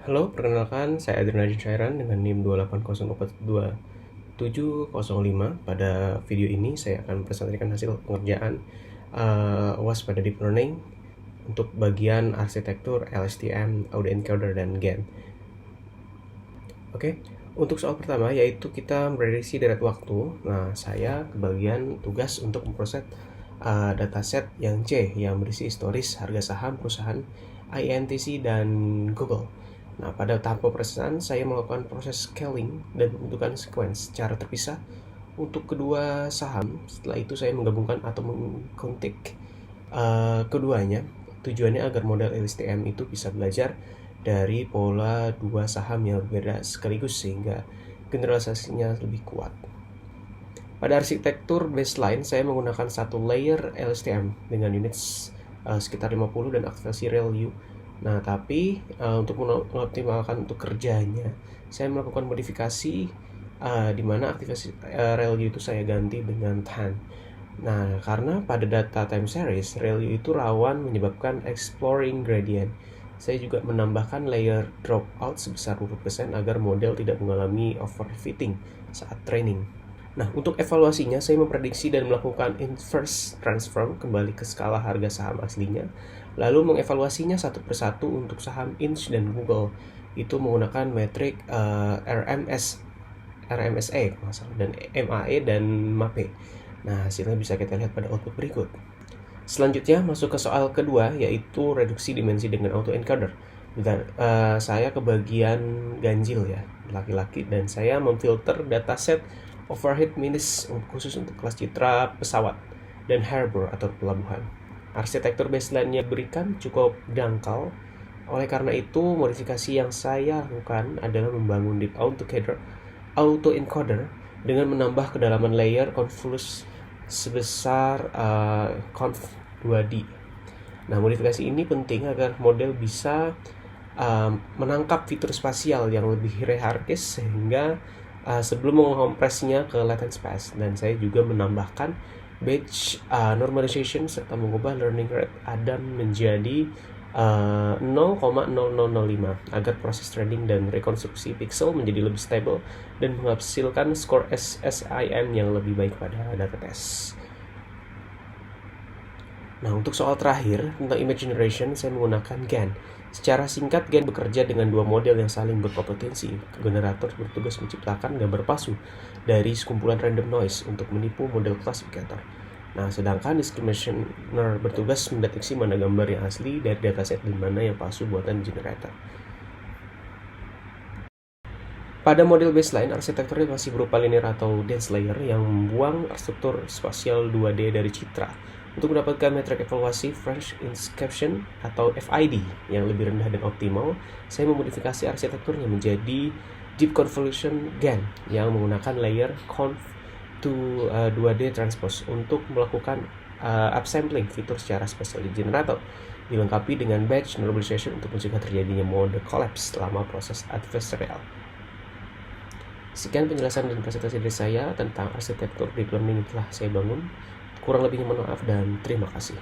Halo, perkenalkan saya Adrian Najib Syairan dengan NIM 280422705. Pada video ini saya akan presentasikan hasil pengerjaan UAS pada Deep Learning untuk bagian arsitektur LSTM, Audio Encoder, dan GAN. Oke, untuk soal pertama yaitu kita memprediksi deret waktu. Nah, saya kebagian tugas untuk memproses dataset yang C yang berisi historis harga saham perusahaan INTC dan Google. Nah, pada tahap pemrosesan saya melakukan proses scaling dan pembentukan sequence secara terpisah untuk kedua saham. Setelah itu saya menggabungkan atau mengkontek keduanya. Tujuannya agar model LSTM itu bisa belajar dari pola dua saham yang berbeda sekaligus sehingga generalisasinya lebih kuat. Pada arsitektur baseline, saya menggunakan satu layer LSTM dengan unit sekitar 50 dan aktivasi ReLU. Nah, tapi untuk mengoptimalkan untuk kerjanya, saya melakukan modifikasi di mana aktivasi ReLU itu saya ganti dengan TAN. Nah, karena pada data time series, ReLU itu rawan menyebabkan exploring gradient. Saya juga menambahkan layer dropout sebesar 20% agar model tidak mengalami overfitting saat training. Nah, untuk evaluasinya, saya memprediksi dan melakukan inverse transform kembali ke skala harga saham aslinya, lalu mengevaluasinya satu persatu untuk saham Inch dan Google, itu menggunakan metrik RMSE dan MAE dan MAPE. Nah, hasilnya bisa kita lihat pada output berikut. Selanjutnya, masuk ke soal kedua, yaitu reduksi dimensi dengan autoencoder. Saya kebagian ganjil ya, laki-laki, dan saya memfilter dataset overhead minus khusus untuk kelas citra pesawat dan harbor atau pelabuhan. Arsitektur baseline-nya berikan cukup dangkal. Oleh karena itu, modifikasi yang saya lakukan adalah membangun deep autoencoder dengan menambah kedalaman layer convolus sebesar conv 2D. Nah, modifikasi ini penting agar model bisa menangkap fitur spasial yang lebih hierarkis sehingga sebelum mengompresnya ke latent space. Dan saya juga menambahkan batch normalization serta mengubah learning rate Adam menjadi 0,0005 agar proses training dan rekonstruksi pixel menjadi lebih stable dan menghasilkan skor SSIM yang lebih baik pada data test. Nah, untuk soal terakhir tentang image generation, saya menggunakan GAN. Secara singkat, GAN bekerja dengan dua model yang saling berkompetensi. Generator bertugas menciptakan gambar palsu dari sekumpulan random noise untuk menipu model klasifikator. Nah, sedangkan discriminator bertugas mendeteksi mana gambar yang asli dari dataset dan mana yang palsu buatan generator. Pada model baseline, arsitekturnya masih berupa linear atau dense layer yang membuang struktur spasial 2D dari citra. Untuk mendapatkan metrik evaluasi French Inscription atau FID yang lebih rendah dan optimal, saya memodifikasi arsitekturnya menjadi Deep Convolution GAN yang menggunakan layer conv to 2D transpose untuk melakukan upsampling fitur secara spasial di generator, dilengkapi dengan batch normalization untuk mencegah terjadinya mode collapse selama proses adversarial. Sekian penjelasan dan presentasi dari saya tentang arsitektur deep learning yang telah saya bangun. Kurang lebihnya mohon maaf dan terima kasih.